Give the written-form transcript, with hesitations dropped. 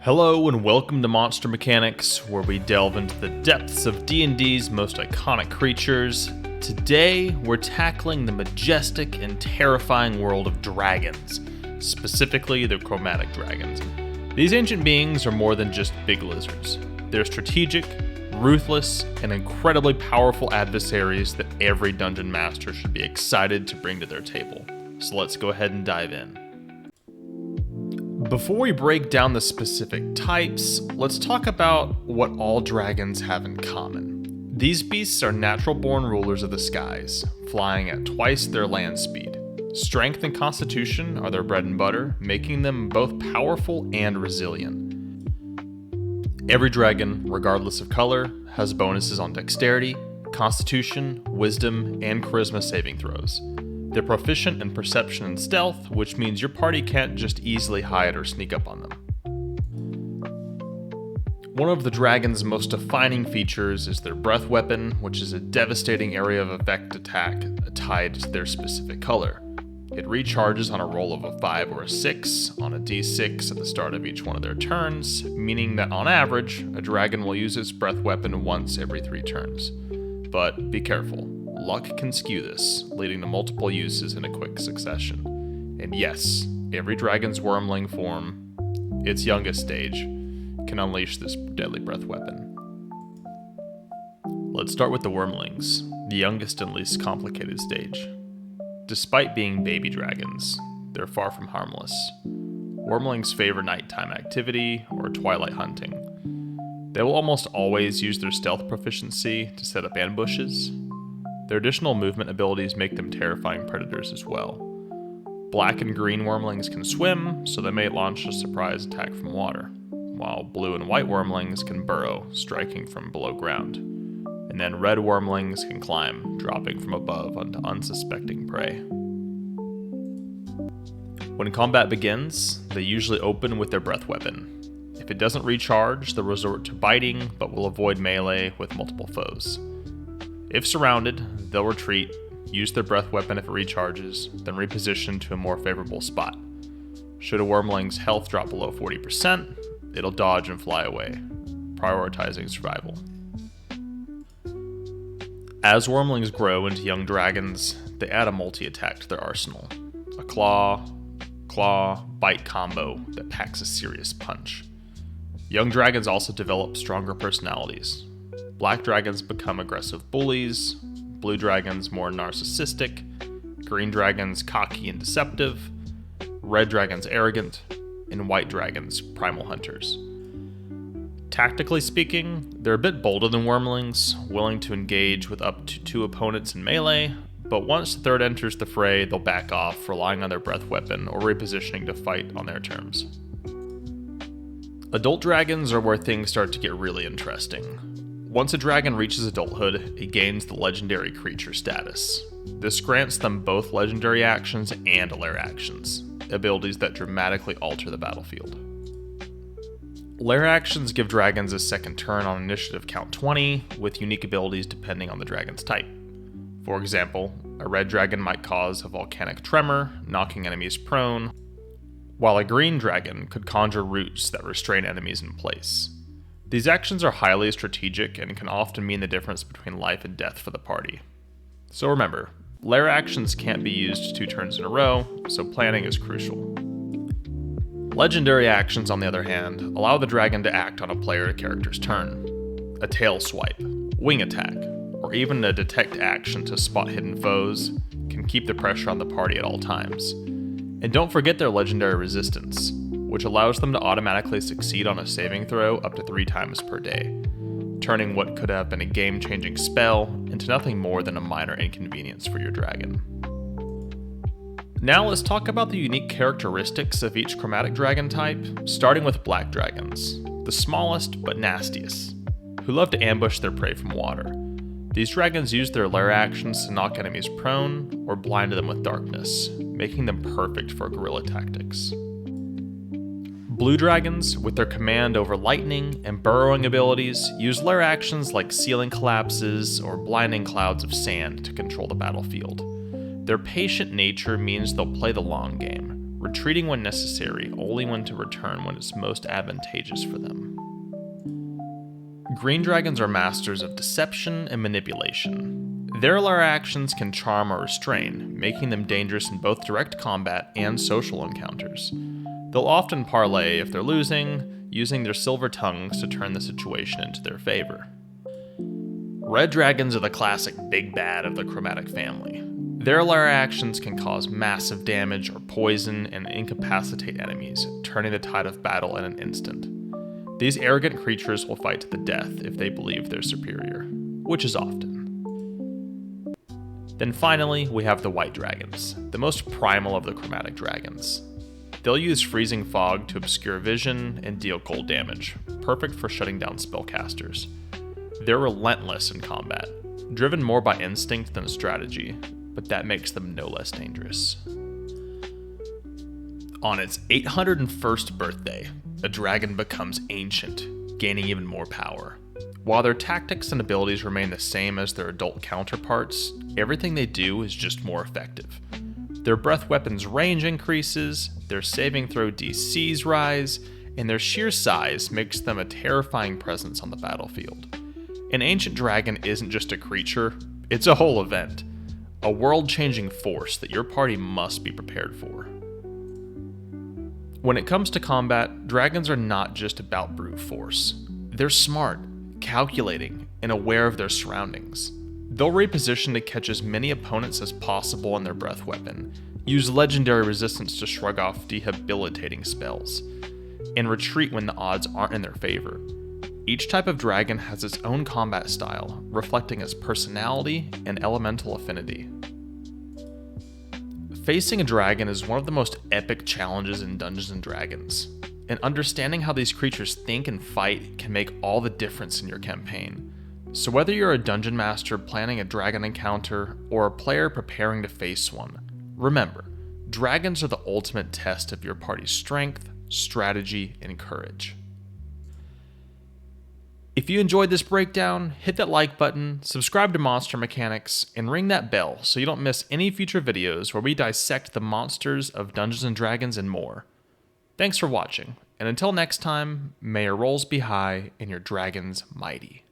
Hello and welcome to Monster Mechanics, where we delve into the depths of D&D's most iconic creatures. Today, we're tackling the majestic and terrifying world of dragons, specifically the chromatic dragons. These ancient beings are more than just big lizards. They're strategic, ruthless, and incredibly powerful adversaries that every dungeon master should be excited to bring to their table. So let's go ahead and dive in. Before we break down the specific types, let's talk about what all dragons have in common. These beasts are natural-born rulers of the skies, flying at twice their land speed. Strength and constitution are their bread and butter, making them both powerful and resilient. Every dragon, regardless of color, has bonuses on dexterity, constitution, wisdom, and charisma saving throws. They're proficient in perception and stealth, which means your party can't just easily hide or sneak up on them. One of the dragon's most defining features is their breath weapon, which is a devastating area of effect attack tied to their specific color. It recharges on a roll of a 5 or a 6 on a d6 at the start of each one of their turns, meaning that on average, a dragon will use its breath weapon once every 3 turns. But be careful. Luck can skew this, leading to multiple uses in a quick succession. And yes, every dragon's wyrmling form, its youngest stage, can unleash this deadly breath weapon. Let's start with the wyrmlings, the youngest and least complicated stage. Despite being baby dragons, they're far from harmless. Wyrmlings favor nighttime activity or twilight hunting. They will almost always use their stealth proficiency to set up ambushes. Their additional movement abilities make them terrifying predators as well. Black and green wyrmlings can swim, so they may launch a surprise attack from water, while blue and white wyrmlings can burrow, striking from below ground. And then red wyrmlings can climb, dropping from above onto unsuspecting prey. When combat begins, they usually open with their breath weapon. If it doesn't recharge, they'll resort to biting, but will avoid melee with multiple foes. If surrounded, they'll retreat, use their breath weapon if it recharges, then reposition to a more favorable spot. Should a wyrmling's health drop below 40%, it'll dodge and fly away, prioritizing survival. As wyrmlings grow into young dragons, they add a multi-attack to their arsenal. A claw, bite combo that packs a serious punch. Young dragons also develop stronger personalities. Black dragons become aggressive bullies, blue dragons more narcissistic, green dragons cocky and deceptive, red dragons arrogant, and white dragons primal hunters. Tactically speaking, they're a bit bolder than wyrmlings, willing to engage with up to 2 opponents in melee, but once the third enters the fray, they'll back off, relying on their breath weapon or repositioning to fight on their terms. Adult dragons are where things start to get really interesting. Once a dragon reaches adulthood, it gains the legendary creature status. This grants them both legendary actions and lair actions, abilities that dramatically alter the battlefield. Lair actions give dragons a second turn on initiative count 20, with unique abilities depending on the dragon's type. For example, a red dragon might cause a volcanic tremor, knocking enemies prone, while a green dragon could conjure roots that restrain enemies in place. These actions are highly strategic and can often mean the difference between life and death for the party. So remember, lair actions can't be used 2 turns in a row, so planning is crucial. Legendary actions, on the other hand, allow the dragon to act on a player character's turn. A tail swipe, wing attack, or even a detect action to spot hidden foes can keep the pressure on the party at all times. And don't forget their legendary resistance, which allows them to automatically succeed on a saving throw up to 3 times per day, turning what could have been a game-changing spell into nothing more than a minor inconvenience for your dragon. Now let's talk about the unique characteristics of each chromatic dragon type, starting with black dragons, the smallest but nastiest, who love to ambush their prey from water. These dragons use their lair actions to knock enemies prone or blind them with darkness, making them perfect for guerrilla tactics. Blue dragons, with their command over lightning and burrowing abilities, use lair actions like ceiling collapses or blinding clouds of sand to control the battlefield. Their patient nature means they'll play the long game, retreating when necessary, only when to return when it's most advantageous for them. Green dragons are masters of deception and manipulation. Their lair actions can charm or restrain, making them dangerous in both direct combat and social encounters. They'll often parlay if they're losing, using their silver tongues to turn the situation into their favor. Red dragons are the classic big bad of the Chromatic family. Their lair actions can cause massive damage or poison and incapacitate enemies, turning the tide of battle in an instant. These arrogant creatures will fight to the death if they believe they're superior, which is often. Then finally, we have the white dragons, the most primal of the Chromatic dragons. They'll use freezing fog to obscure vision and deal cold damage, perfect for shutting down spellcasters. They're relentless in combat, driven more by instinct than strategy, but that makes them no less dangerous. On its 801st birthday, a dragon becomes ancient, gaining even more power. While their tactics and abilities remain the same as their adult counterparts, everything they do is just more effective. Their breath weapons' range increases, their saving throw DCs rise, and their sheer size makes them a terrifying presence on the battlefield. An ancient dragon isn't just a creature, it's a whole event. A world-changing force that your party must be prepared for. When it comes to combat, dragons are not just about brute force. They're smart, calculating, and aware of their surroundings. They'll reposition to catch as many opponents as possible in their breath weapon, use legendary resistance to shrug off debilitating spells, and retreat when the odds aren't in their favor. Each type of dragon has its own combat style, reflecting its personality and elemental affinity. Facing a dragon is one of the most epic challenges in Dungeons & Dragons, and understanding how these creatures think and fight can make all the difference in your campaign. So whether you're a dungeon master planning a dragon encounter, or a player preparing to face one, remember, dragons are the ultimate test of your party's strength, strategy, and courage. If you enjoyed this breakdown, hit that like button, subscribe to Monster Mechanics, and ring that bell so you don't miss any future videos where we dissect the monsters of Dungeons & Dragons and more. Thanks for watching, and until next time, may your rolls be high and your dragons mighty.